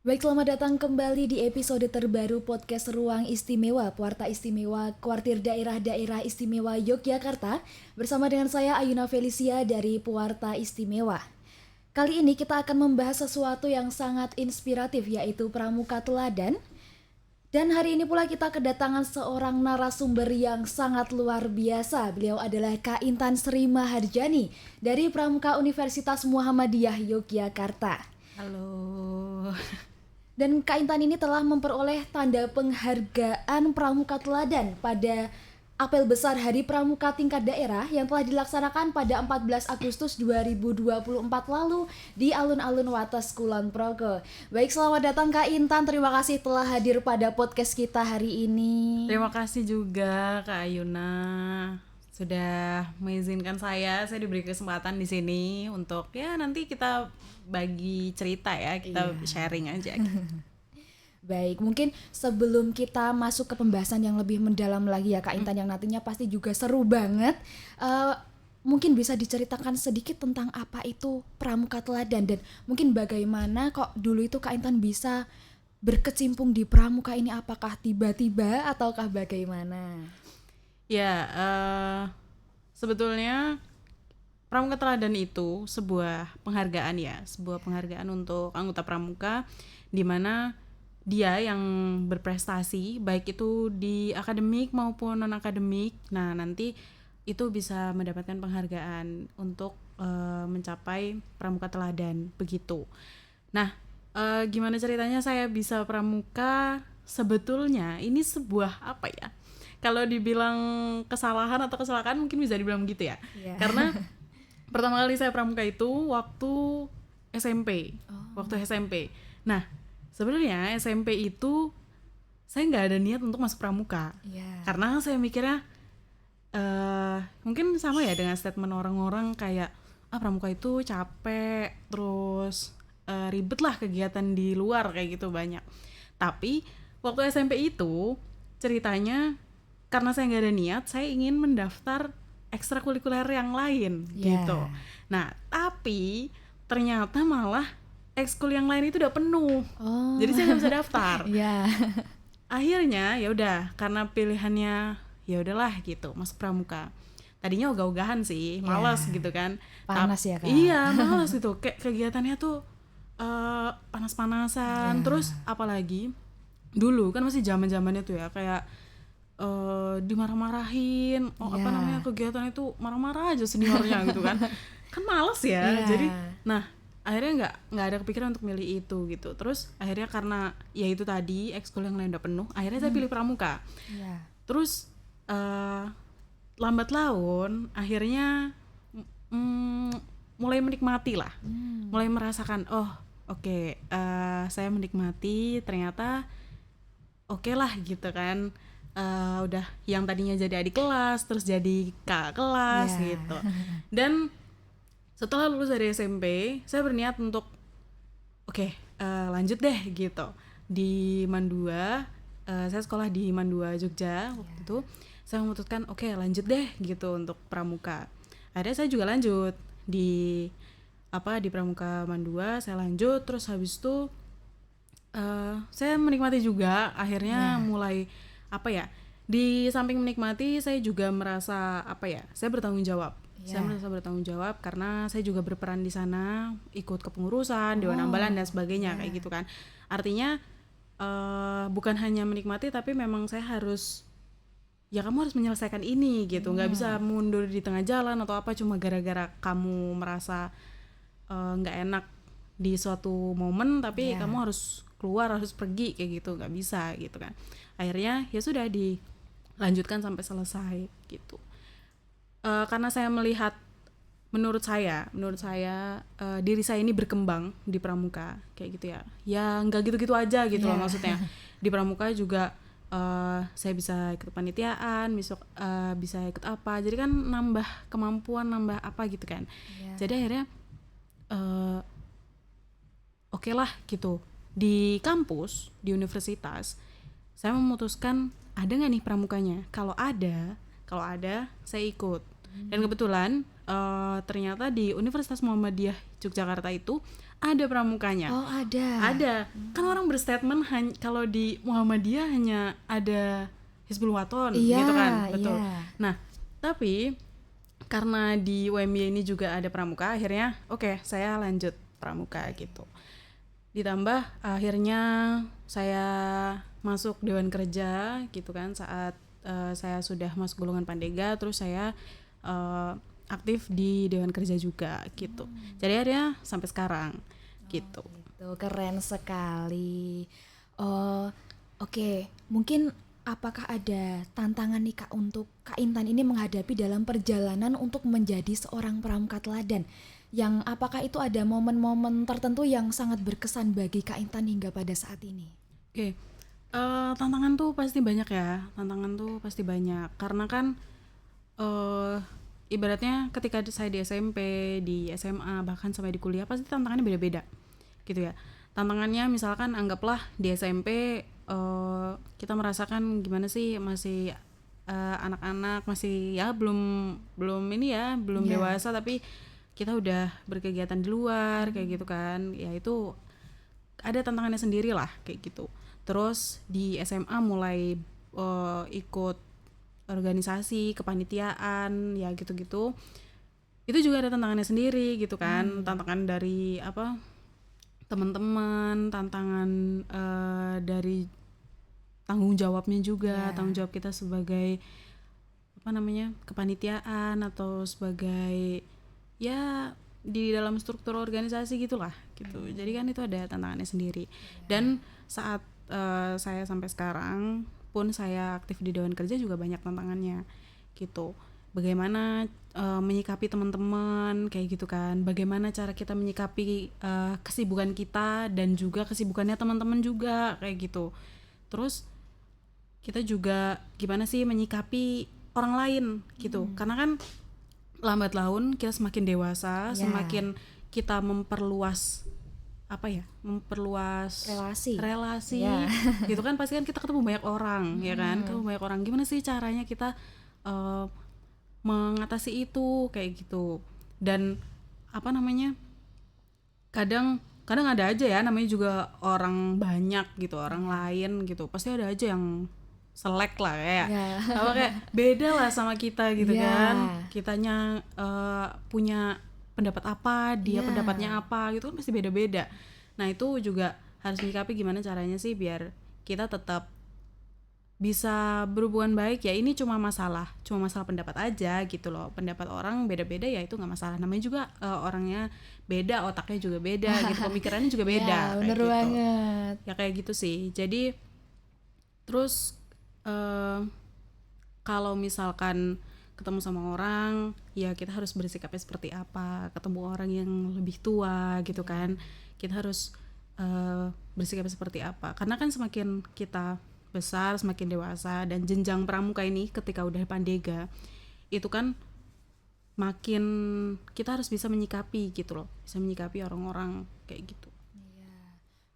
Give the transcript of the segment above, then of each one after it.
Baik, selamat datang kembali di episode terbaru podcast Ruang Istimewa, Puarta Istimewa, Kuartir Daerah-Daerah Istimewa Yogyakarta, bersama dengan saya Ayuna Felicia dari Puarta Istimewa. Kali ini kita akan membahas sesuatu yang sangat inspiratif, yaitu Pramuka Teladan. Dan hari ini pula kita kedatangan seorang narasumber yang sangat luar biasa. Beliau adalah Kak Intan Sri Mahardjani dari Pramuka Universitas Muhammadiyah Yogyakarta. Halo. Dan Kak Intan ini telah memperoleh tanda penghargaan Pramuka Teladan pada apel besar Hari Pramuka tingkat daerah yang telah dilaksanakan pada 14 Agustus 2024 lalu di alun-alun Wates Kulon Progo. Baik, selamat datang Kak Intan, terima kasih telah hadir pada podcast kita hari ini. Terima kasih juga Kak Ayuna sudah mengizinkan saya diberi kesempatan di sini untuk ya nanti kita bagi cerita ya, kita sharing aja. Baik, mungkin sebelum kita masuk ke pembahasan yang lebih mendalam lagi ya Kak Intan, yang nantinya pasti juga seru banget, mungkin bisa diceritakan sedikit tentang apa itu Pramuka Teladan dan mungkin bagaimana kok dulu itu Kak Intan bisa berkecimpung di Pramuka ini, apakah tiba-tiba ataukah bagaimana? Ya, sebetulnya Pramuka Teladan itu sebuah penghargaan ya, sebuah penghargaan untuk anggota pramuka di mana dia yang berprestasi baik itu di akademik maupun non akademik. Nah, nanti itu bisa mendapatkan penghargaan untuk mencapai Pramuka Teladan begitu. Nah, gimana ceritanya saya bisa pramuka? Sebetulnya ini sebuah apa ya? Kalau dibilang kesalahan atau kecelakaan mungkin bisa dibilang gitu ya. Yeah. Karena pertama kali saya pramuka itu waktu SMP. Waktu SMP. Nah, sebenarnya SMP itu saya nggak ada niat untuk masuk pramuka. Yeah. Karena saya mikirnya mungkin sama ya dengan statement orang-orang kayak pramuka itu capek, terus ribet lah kegiatan di luar kayak gitu banyak. Tapi waktu SMP itu ceritanya karena saya nggak ada niat, saya ingin mendaftar ekstrakurikuler yang lain gitu. Nah, tapi ternyata malah ekskul yang lain itu udah penuh. Jadi saya nggak bisa daftar. Akhirnya ya udah, karena pilihannya ya udahlah gitu, masuk pramuka. Tadinya ogah-ogahan sih, malas gitu kan. Panas ya Kak? Iya, malas gitu. Kayak kegiatannya tuh panas-panasan. Terus apalagi dulu kan masih zaman-zamannya tuh ya kayak dimarah-marahin, apa namanya, kegiatan itu marah-marah aja seniornya gitu kan. Kan males ya. Jadi nah akhirnya nggak ada kepikiran untuk milih itu gitu. Terus akhirnya karena ya itu tadi ekskul yang lain udah penuh, akhirnya saya pilih pramuka. Terus lambat laun akhirnya mulai menikmati lah, mulai merasakan oke, saya menikmati, ternyata oke lah gitu kan. Udah yang tadinya jadi adik kelas terus jadi kakak kelas gitu. Dan setelah lulus dari SMP saya berniat untuk lanjut deh gitu di Mandua. Saya sekolah di Mandua Jogja waktu itu. Saya memutuskan lanjut deh gitu untuk pramuka. Akhirnya saya juga lanjut di Pramuka Mandua. Saya lanjut, terus habis itu saya menikmati juga. Akhirnya mulai di samping menikmati saya juga merasa saya bertanggung jawab. Saya merasa bertanggung jawab karena saya juga berperan di sana, ikut kepengurusan, dewan ambalan dan sebagainya kayak gitu kan. Artinya bukan hanya menikmati tapi memang saya harus kamu harus menyelesaikan ini gitu. Nggak bisa mundur di tengah jalan atau apa cuma gara-gara kamu merasa nggak enak di suatu momen tapi kamu harus keluar, harus pergi kayak gitu, nggak bisa gitu kan. Akhirnya ya sudah dilanjutkan sampai selesai gitu. Karena saya melihat menurut saya diri saya ini berkembang di pramuka kayak gitu ya nggak gitu-gitu aja gitu loh. Maksudnya di pramuka juga saya bisa ikut panitiaan, bisa ikut apa, jadi kan nambah kemampuan, nambah apa gitu kan. Jadi akhirnya oke lah gitu. Di kampus, di universitas, saya memutuskan ada nggak nih pramukanya. Kalau ada saya ikut. Dan kebetulan ternyata di Universitas Muhammadiyah Yogyakarta itu ada pramukanya. Oh, ada. Ada. Kan orang berstatement kalau di Muhammadiyah hanya ada Hizbul Waton Iya, gitu kan. Betul. iya. Nah, tapi karena di UMY ini juga ada pramuka, akhirnya oke, saya lanjut pramuka gitu. Ditambah akhirnya saya masuk Dewan Kerja gitu kan, saat saya sudah masuk golongan Pandega, terus saya aktif di Dewan Kerja juga gitu. Jadi akhirnya sampai sekarang gitu. Gitu, keren sekali. Oh, oke. Mungkin apakah ada tantangan nih Kak untuk Kak Intan ini menghadapi dalam perjalanan untuk menjadi seorang pramuka teladan? Yang apakah itu ada momen-momen tertentu yang sangat berkesan bagi Kak Intan hingga pada saat ini? Oke. Tantangan tuh pasti banyak ya. Tantangan tuh pasti banyak karena kan ibaratnya ketika saya di SMP, di SMA, bahkan sampai di kuliah pasti tantangannya beda-beda gitu ya. Tantangannya misalkan anggaplah di SMP kita merasakan gimana sih, masih anak-anak, masih ya belum ini ya, belum dewasa, tapi kita udah berkegiatan di luar kayak gitu kan. Ya itu ada tantangannya sendiri lah kayak gitu. Terus di SMA mulai ikut organisasi, kepanitiaan, ya gitu-gitu. Itu juga ada tantangannya sendiri gitu kan. Tantangan dari teman-teman, tantangan dari tanggung jawabnya juga, tanggung jawab kita sebagai kepanitiaan atau sebagai ya di dalam struktur organisasi gitulah gitu. Jadi kan itu ada tantangannya sendiri. Dan saat saya sampai sekarang pun saya aktif di Dewan Kerja juga banyak tantangannya gitu. Bagaimana menyikapi teman-teman kayak gitu kan, bagaimana cara kita menyikapi kesibukan kita dan juga kesibukannya teman-teman juga kayak gitu. Terus kita juga gimana sih menyikapi orang lain gitu, karena kan lambat laun kita semakin dewasa, semakin kita memperluas relasi gitu kan, pasti kan kita ketemu banyak orang ya kan, ketemu banyak orang, gimana sih caranya kita mengatasi itu kayak gitu. Dan kadang ada aja ya, namanya juga orang banyak gitu, orang lain gitu, pasti ada aja yang selek lah kayak beda lah sama kita gitu kan, kitanya punya pendapat apa, dia pendapatnya apa gitu kan, pasti beda-beda. Nah itu juga harus menyikapi gimana caranya sih biar kita tetap bisa berhubungan baik ya. Ini cuma masalah pendapat aja gitu loh, pendapat orang beda-beda ya, itu nggak masalah, namanya juga orangnya beda, otaknya juga beda gitu, pemikirannya juga beda bener kayak banget. gitu. Ya kayak gitu sih. Jadi terus kalau misalkan ketemu sama orang ya kita harus bersikapnya seperti apa, ketemu orang yang lebih tua gitu kan, kita harus bersikapnya seperti apa, karena kan semakin kita besar, semakin dewasa, dan jenjang pramuka ini ketika udah Pandega itu kan makin kita harus bisa menyikapi gitu loh, bisa menyikapi orang-orang kayak gitu.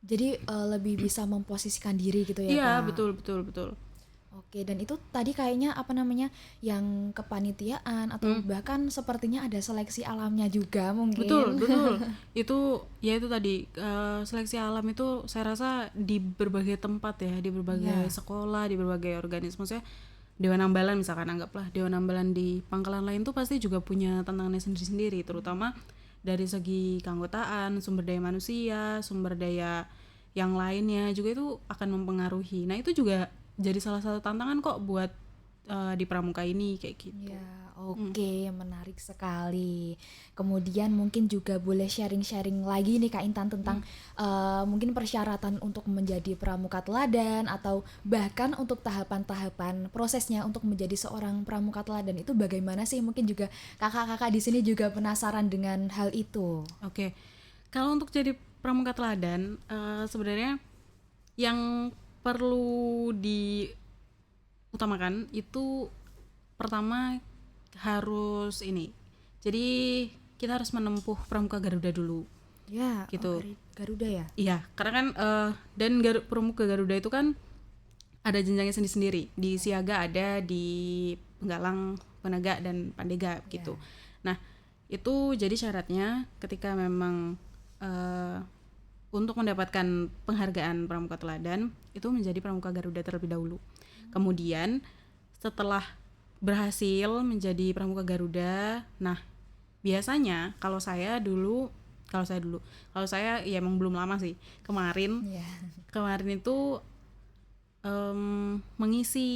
Jadi lebih bisa memposisikan diri gitu ya Iya, Kak? betul. Oke, dan itu tadi kayaknya yang kepanitiaan atau bahkan sepertinya ada seleksi alamnya juga mungkin. Betul. Itu tadi seleksi alam itu saya rasa di berbagai tempat ya, di berbagai sekolah, di berbagai organisme. Maksudnya Dewan Ambalan misalkan, anggaplah Dewan Ambalan di pangkalan lain tuh pasti juga punya tantangannya sendiri-sendiri, terutama dari segi keanggotaan, sumber daya manusia, sumber daya yang lainnya juga itu akan mempengaruhi. Nah itu juga jadi salah satu tantangan kok buat di pramuka ini kayak gitu. Ya, oke, menarik sekali. Kemudian mungkin juga boleh sharing-sharing lagi nih Kak Intan tentang mungkin persyaratan untuk menjadi pramuka teladan, atau bahkan untuk tahapan-tahapan prosesnya untuk menjadi seorang pramuka teladan itu bagaimana sih? Mungkin juga kakak-kakak di sini juga penasaran dengan hal itu. Oke. Kalau untuk jadi pramuka teladan sebenarnya yang perlu diutamakan itu pertama harus ini. Jadi kita harus menempuh pramuka Garuda dulu. Ya, gitu. Garuda ya? Iya, karena kan dan pramuka Garuda itu kan ada jenjangnya sendiri-sendiri. Di Siaga ada, di Penggalang, Penegak, dan Pandega gitu. Nah, itu jadi syaratnya ketika memang untuk mendapatkan penghargaan Pramuka Teladan itu menjadi Pramuka Garuda terlebih dahulu. Kemudian setelah berhasil menjadi Pramuka Garuda, nah biasanya kalau saya ya emang belum lama sih, kemarin itu mengisi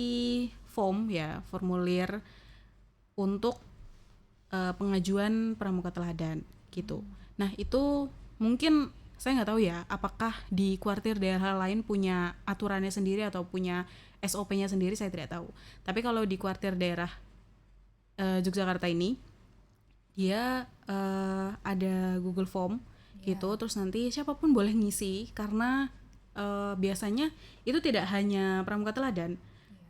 formulir untuk pengajuan Pramuka Teladan gitu. Nah itu mungkin saya nggak tahu ya apakah di kuartir daerah lain punya aturannya sendiri atau punya SOP-nya sendiri, saya tidak tahu. Tapi kalau di kuartir daerah Yogyakarta ini dia ada Google Form gitu, terus nanti siapapun boleh ngisi karena biasanya itu tidak hanya Pramuka Teladan.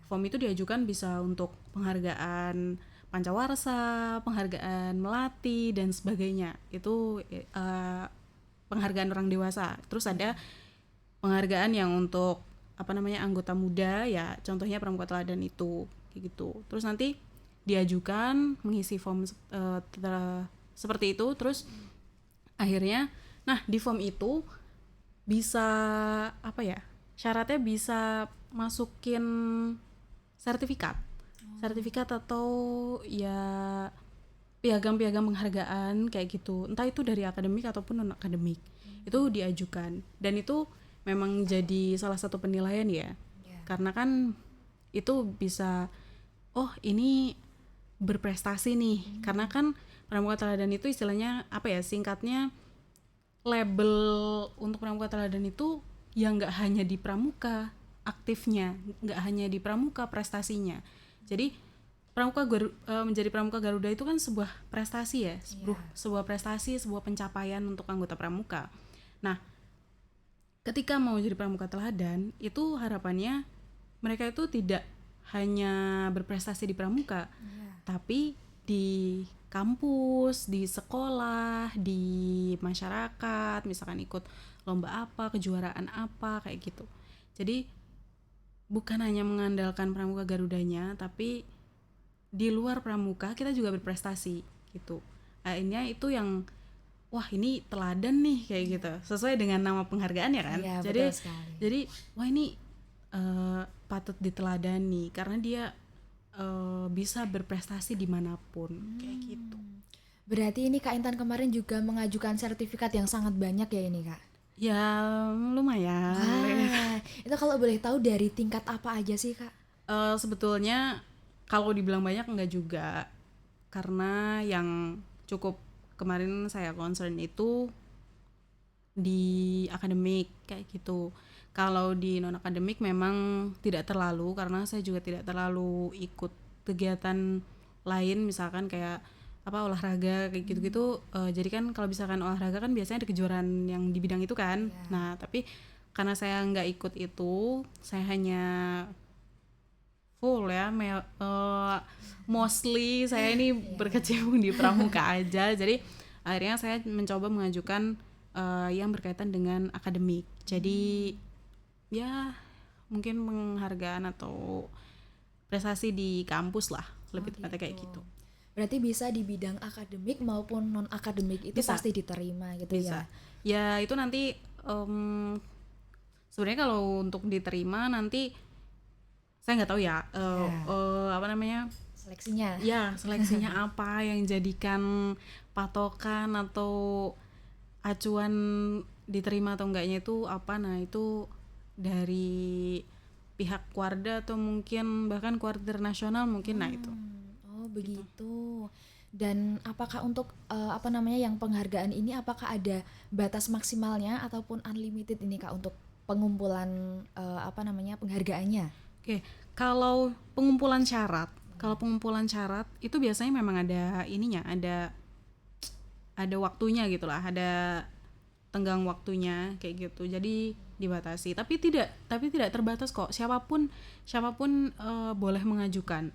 Form itu diajukan bisa untuk penghargaan Pancawarsa, penghargaan Melati dan sebagainya. Itu penghargaan orang dewasa. Terus ada penghargaan yang untuk anggota muda ya, contohnya Pramuka Teladan itu kayak gitu. Terus nanti diajukan mengisi form seperti itu, terus akhirnya di form itu bisa syaratnya bisa masukin sertifikat atau ya piagam penghargaan kayak gitu, entah itu dari akademik ataupun non akademik. Itu diajukan dan itu memang jadi salah satu penilaian ya, karena kan itu bisa ini berprestasi nih, karena kan Pramuka Teladan itu istilahnya singkatnya label untuk Pramuka Teladan itu ya nggak hanya di pramuka aktifnya, nggak hanya di pramuka prestasinya. Jadi menjadi Pramuka Garuda itu kan sebuah prestasi ya, sebuah prestasi, sebuah pencapaian untuk anggota pramuka. Nah, ketika mau jadi Pramuka Teladan itu harapannya mereka itu tidak hanya berprestasi di pramuka, tapi di kampus, di sekolah, di masyarakat, misalkan ikut lomba apa, kejuaraan apa kayak gitu. Jadi bukan hanya mengandalkan Pramuka Garudanya, tapi di luar pramuka kita juga berprestasi gitu. Akhirnya itu yang ini teladan nih kayak gitu, sesuai dengan nama penghargaan ya kan. Jadi ini patut diteladani karena dia bisa berprestasi dimanapun kayak gitu. Berarti ini Kak Intan kemarin juga mengajukan sertifikat yang sangat banyak ya ini Kak? Ya lumayan. Itu kalau boleh tahu dari tingkat apa aja sih Kak? Sebetulnya kalau dibilang banyak enggak juga, karena yang cukup kemarin saya concern itu di akademik kayak gitu. Kalau di non akademik memang tidak terlalu, karena saya juga tidak terlalu ikut kegiatan lain, misalkan kayak olahraga kayak gitu-gitu. Jadi kan kalau misalkan olahraga kan biasanya ada kejuaraan yang di bidang itu kan. Nah tapi karena saya nggak ikut itu, saya hanya full ya mostly saya ini berkecimpung di pramuka aja. Jadi akhirnya saya mencoba mengajukan yang berkaitan dengan akademik. Jadi ya mungkin penghargaan atau prestasi di kampus lah, lebih tepatnya kayak gitu. Berarti bisa di bidang akademik maupun non akademik itu bisa. Pasti diterima gitu bisa. Ya itu nanti sebenarnya kalau untuk diterima nanti saya nggak tahu ya seleksinya. Ya seleksinya apa yang jadikan patokan atau acuan diterima atau enggaknya itu apa. Nah itu dari pihak Kuarda atau mungkin bahkan kuartir nasional mungkin. Nah itu. Oh begitu. Dan apakah untuk yang penghargaan ini apakah ada batas maksimalnya ataupun unlimited ini Kak untuk pengumpulan penghargaannya? Oke, kalau pengumpulan syarat itu biasanya memang ada ininya, ada waktunya gitulah, ada tenggang waktunya kayak gitu. Jadi dibatasi, tapi tidak terbatas kok. Siapapun boleh mengajukan,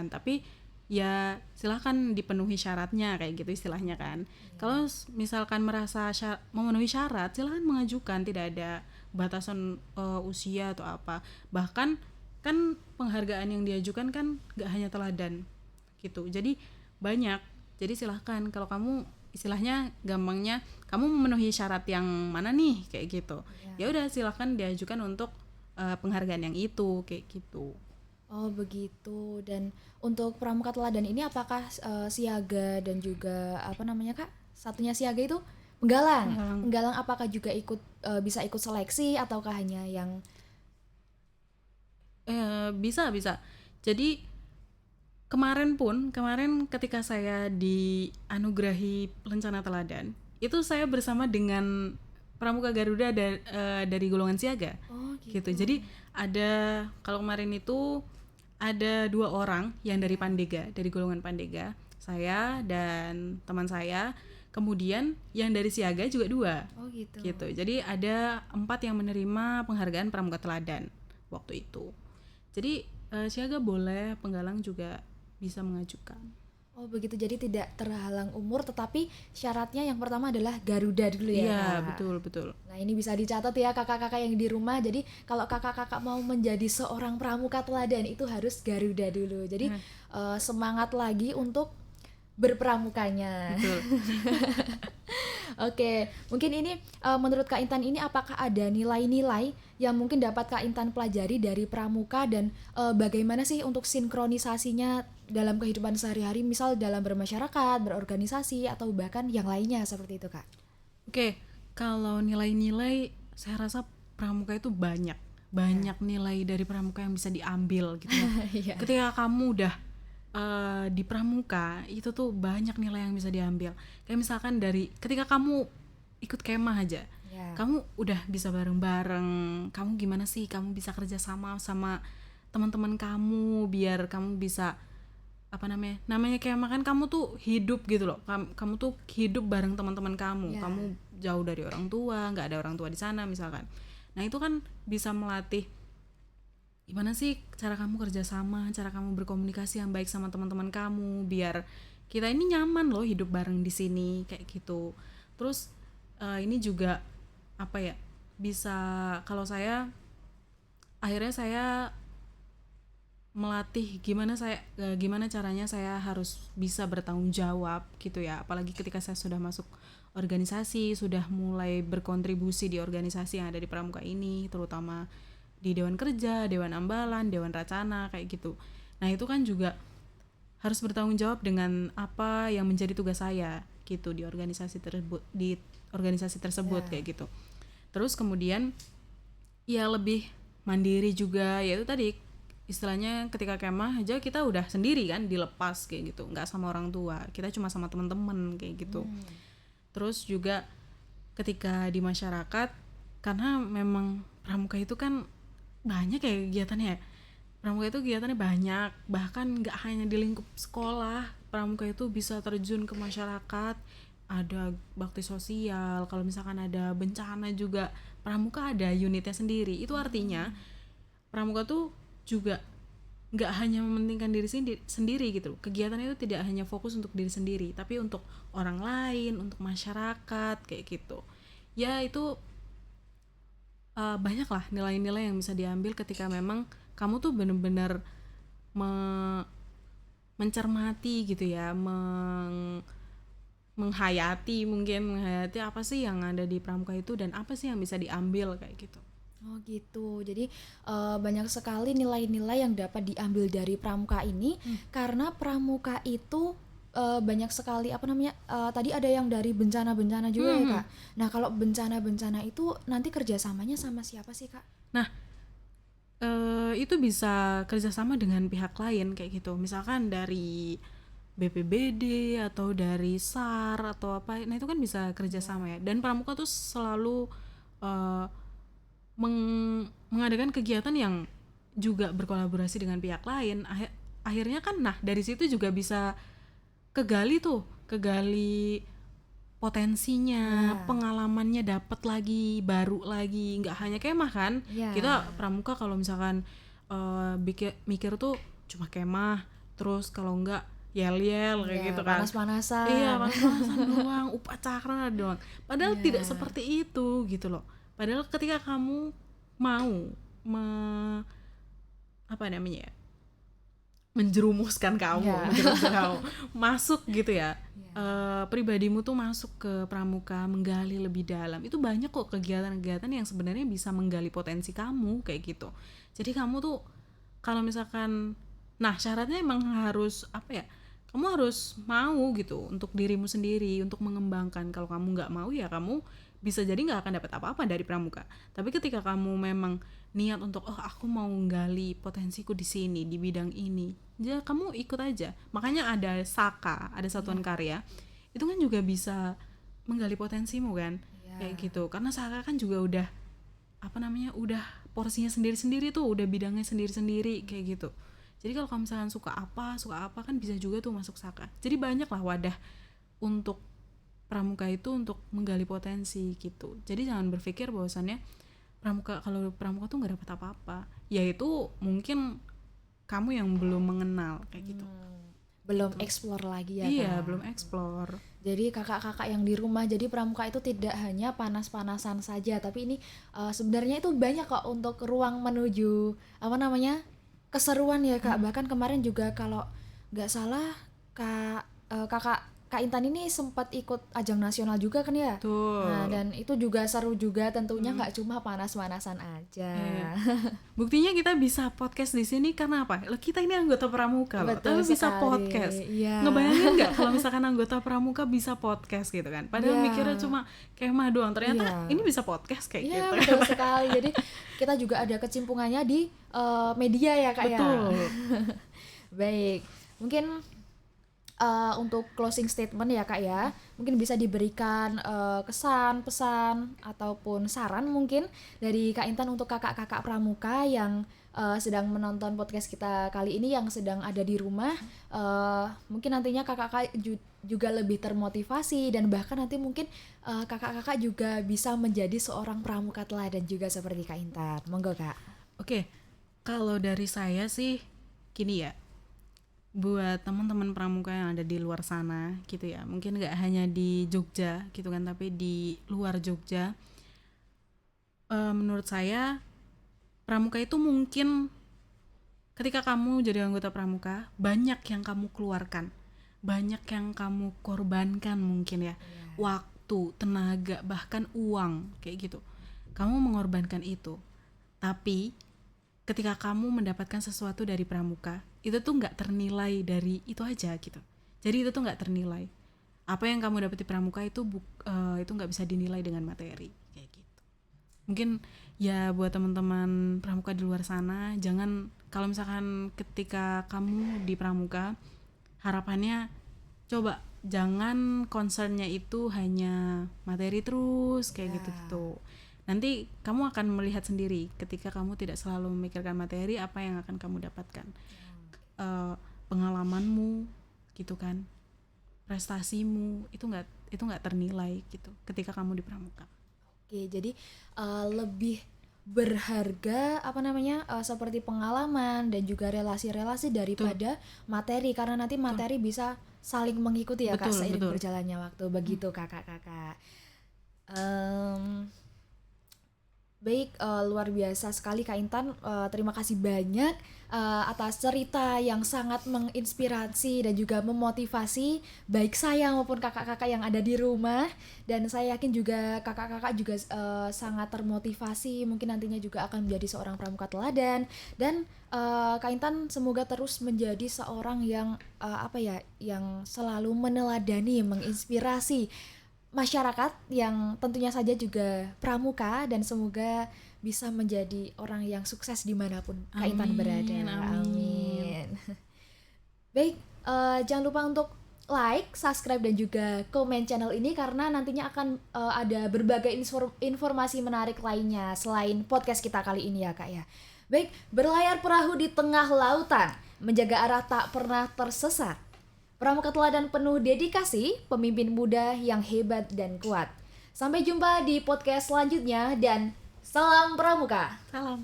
tapi ya silahkan dipenuhi syaratnya kayak gitu istilahnya kan. Kalau misalkan merasa memenuhi syarat, silahkan mengajukan, tidak ada batasan usia atau apa. Bahkan kan penghargaan yang diajukan kan gak hanya teladan gitu, jadi banyak. Jadi silahkan kalau kamu istilahnya gampangnya kamu memenuhi syarat yang mana nih kayak gitu. Ya udah silahkan diajukan untuk penghargaan yang itu kayak gitu. Oh begitu. Dan untuk pramuka teladan ini apakah siaga dan juga apa namanya Kak? Satunya siaga itu penggalang. Penggalang apakah juga ikut bisa ikut seleksi ataukah hanya yang Bisa. Jadi kemarin ketika saya dianugerahi Lencana Teladan, itu saya bersama dengan Pramuka Garuda dari golongan siaga. Oh gitu. Jadi ada, kalau kemarin itu ada 2 orang yang dari Pandega, dari golongan Pandega, saya dan teman saya. Kemudian yang dari siaga juga 2. Oh gitu. Gitu. Jadi ada 4 yang menerima penghargaan Pramuka Teladan waktu itu. Jadi siaga boleh, penggalang juga bisa mengajukan. Oh begitu, jadi tidak terhalang umur, tetapi syaratnya yang pertama adalah Garuda dulu ya. Iya, Kak? betul. Nah ini bisa dicatat ya kakak-kakak yang di rumah. Jadi kalau kakak-kakak mau menjadi seorang pramuka teladan itu harus Garuda dulu. Jadi semangat lagi untuk berpramukanya. Betul. Oke, mungkin ini menurut Kak Intan ini apakah ada nilai-nilai yang mungkin dapat Kak Intan pelajari dari pramuka dan bagaimana sih untuk sinkronisasinya dalam kehidupan sehari-hari, misal dalam bermasyarakat, berorganisasi atau bahkan yang lainnya seperti itu Kak? Oke, kalau nilai-nilai saya rasa pramuka itu banyak nilai dari pramuka yang bisa diambil gitu ya. Iya. Ketika kamu udah di pramuka itu tuh banyak nilai yang bisa diambil. Kayak misalkan dari ketika kamu ikut kemah aja, kamu udah bisa bareng-bareng. Kamu gimana sih kamu bisa kerja sama teman-teman kamu biar kamu bisa namanya kemah kan kamu tuh hidup gitu loh. Kamu tuh hidup bareng teman-teman kamu. Kamu jauh dari orang tua, nggak ada orang tua di sana misalkan. Nah itu kan bisa melatih gimana sih cara kamu kerjasama, cara kamu berkomunikasi yang baik sama teman-teman kamu, biar kita ini nyaman loh hidup bareng di sini kayak gitu. Terus ini juga bisa, kalau saya akhirnya saya melatih gimana caranya saya harus bisa bertanggung jawab gitu ya, apalagi ketika saya sudah masuk organisasi, sudah mulai berkontribusi di organisasi yang ada di pramuka ini, terutama di Dewan Kerja, Dewan Ambalan, Dewan Racana kayak gitu. Nah itu kan juga harus bertanggung jawab dengan apa yang menjadi tugas saya gitu di organisasi tersebut kayak gitu. Terus kemudian ya lebih mandiri juga, yaitu tadi istilahnya ketika kemah aja kita udah sendiri kan, dilepas kayak gitu, nggak sama orang tua, kita cuma sama teman-teman kayak gitu. Terus juga ketika di masyarakat, karena memang pramuka itu kan banyak ya kegiatannya. Pramuka itu kegiatannya banyak, bahkan nggak hanya di lingkup sekolah. Pramuka itu bisa terjun ke masyarakat, ada bakti sosial, kalau misalkan ada bencana juga pramuka ada unitnya sendiri. Itu artinya pramuka tuh juga nggak hanya mementingkan diri sendiri gitu. Kegiatannya itu tidak hanya fokus untuk diri sendiri, tapi untuk orang lain, untuk masyarakat kayak gitu. Ya itu banyak lah nilai-nilai yang bisa diambil ketika memang kamu tuh benar-benar mencermati gitu ya, menghayati apa sih yang ada di pramuka itu dan apa sih yang bisa diambil kayak gitu. Oh gitu, jadi banyak sekali nilai-nilai yang dapat diambil dari pramuka ini karena pramuka itu banyak sekali tadi ada yang dari bencana-bencana juga ya Kak. Nah kalau bencana-bencana itu nanti kerjasamanya sama siapa sih Kak? Nah itu bisa kerjasama dengan pihak lain kayak gitu, misalkan dari BPBD atau dari SAR atau apa. Nah itu kan bisa kerjasama ya. Dan pramuka tuh selalu mengadakan kegiatan yang juga berkolaborasi dengan pihak lain. Akhirnya kan dari situ juga bisa kegali potensinya, pengalamannya dapat lagi, baru lagi, nggak hanya kemah kan. Kita pramuka kalau misalkan mikir tuh cuma kemah, terus kalau enggak yel-yel kayak gitu kan, panas-panasan. Iya, panas-panasan doang, upacara doang. Padahal tidak seperti itu gitu loh. Padahal ketika kamu mau menjerumuskan kamu, Iya. menjerumuskan kamu masuk gitu ya. Iya. Pribadimu tuh masuk ke pramuka, menggali lebih dalam. Itu banyak kok kegiatan-kegiatan yang sebenarnya bisa menggali potensi kamu kayak gitu. Jadi kamu tuh kalau misalkan, nah syaratnya emang harus apa ya? Kamu harus mau gitu untuk dirimu sendiri, untuk mengembangkan. Kalau kamu nggak mau ya kamu bisa jadi nggak akan dapat apa-apa dari pramuka. Tapi ketika kamu memang niat untuk aku mau gali potensiku di sini, di bidang ini, ya kamu ikut aja. Makanya ada Saka, ada satuan karya, itu kan juga bisa menggali potensimu kan. Kayak gitu, karena Saka kan juga udah udah porsinya sendiri-sendiri tuh, udah bidangnya sendiri-sendiri kayak gitu. Jadi kalau kamu misalkan suka apa kan bisa juga tuh masuk Saka. Jadi banyak lah wadah untuk pramuka itu untuk menggali potensi gitu. Jadi jangan berpikir bahwasannya kalau pramuka tuh nggak dapat apa-apa. Yaitu mungkin kamu yang belum mengenal kayak gitu. Belum explore lagi ya. Iya, Kak? belum explore. Jadi kakak-kakak yang di rumah, jadi pramuka itu tidak hanya panas-panasan saja, tapi ini sebenarnya itu banyak kok untuk ruang menuju keseruan ya Kak. Bahkan kemarin juga kalau nggak salah Kak Intan ini sempat ikut ajang nasional juga kan ya. Tuh. Nah, dan itu juga seru juga, tentunya nggak cuma panas-panasan aja. Buktinya kita bisa podcast di sini karena apa? Kita ini anggota pramuka loh, Betul tapi bisa sekali. podcast. Iya. Ngebayangin nggak kalau misalkan anggota pramuka bisa podcast gitu kan? Padahal Iya. mikirnya cuma kemah doang, ternyata Iya. ini bisa podcast kayak Iya, gitu. betul sekali. Jadi kita juga ada kecimpungannya di media ya Kak ya. Betul. Baik, mungkin untuk closing statement ya Kak ya, mungkin bisa diberikan kesan, pesan, ataupun saran mungkin dari Kak Intan untuk kakak-kakak pramuka yang sedang menonton podcast kita kali ini, yang sedang ada di rumah. Mungkin nantinya kakak-kakak juga lebih termotivasi, dan bahkan nanti mungkin kakak-kakak juga bisa menjadi seorang pramuka teladan juga seperti Kak Intan. Monggo Kak. Oke, kalau dari saya sih gini ya, buat teman-teman pramuka yang ada di luar sana gitu ya, mungkin nggak hanya di Jogja gitu kan, tapi di luar Jogja, menurut saya pramuka itu mungkin ketika kamu jadi anggota pramuka banyak yang kamu keluarkan, banyak yang kamu korbankan mungkin ya, waktu, tenaga, bahkan uang kayak gitu. Kamu mengorbankan itu, tapi ketika kamu mendapatkan sesuatu dari pramuka, itu tuh nggak ternilai dari itu aja gitu. Jadi itu tuh nggak ternilai. Apa yang kamu dapat di pramuka itu itu nggak bisa dinilai dengan materi kayak gitu. Mungkin ya buat teman-teman pramuka di luar sana, jangan, kalau misalkan ketika kamu di pramuka, harapannya coba jangan concernnya itu hanya materi terus kayak gitu-gitu. Nanti kamu akan melihat sendiri ketika kamu tidak selalu memikirkan materi, apa yang akan kamu dapatkan. Pengalamanmu gitu kan, prestasimu itu nggak ternilai gitu ketika kamu di pramuka. Oke, jadi lebih berharga seperti pengalaman dan juga relasi-relasi daripada materi, karena nanti materi bisa saling mengikuti ya Kak, seiring berjalannya waktu. Begitu kakak-kakak. Baik, luar biasa sekali Kak Intan. Terima kasih banyak atas cerita yang sangat menginspirasi dan juga memotivasi baik saya maupun kakak-kakak yang ada di rumah. Dan saya yakin juga kakak-kakak juga sangat termotivasi, mungkin nantinya juga akan menjadi seorang pramuka teladan. Dan Kak Intan semoga terus menjadi seorang yang yang selalu meneladani, menginspirasi masyarakat yang tentunya saja juga pramuka, dan semoga bisa menjadi orang yang sukses dimanapun Kak Intan berada. Amin. Baik, jangan lupa untuk like, subscribe, dan juga komen channel ini, karena nantinya akan ada berbagai informasi menarik lainnya selain podcast kita kali ini ya Kak ya. Baik, berlayar perahu di tengah lautan, menjaga arah tak pernah tersesat. Pramuka teladan penuh dedikasi, pemimpin muda yang hebat dan kuat. Sampai jumpa di podcast selanjutnya, dan salam pramuka. Salam.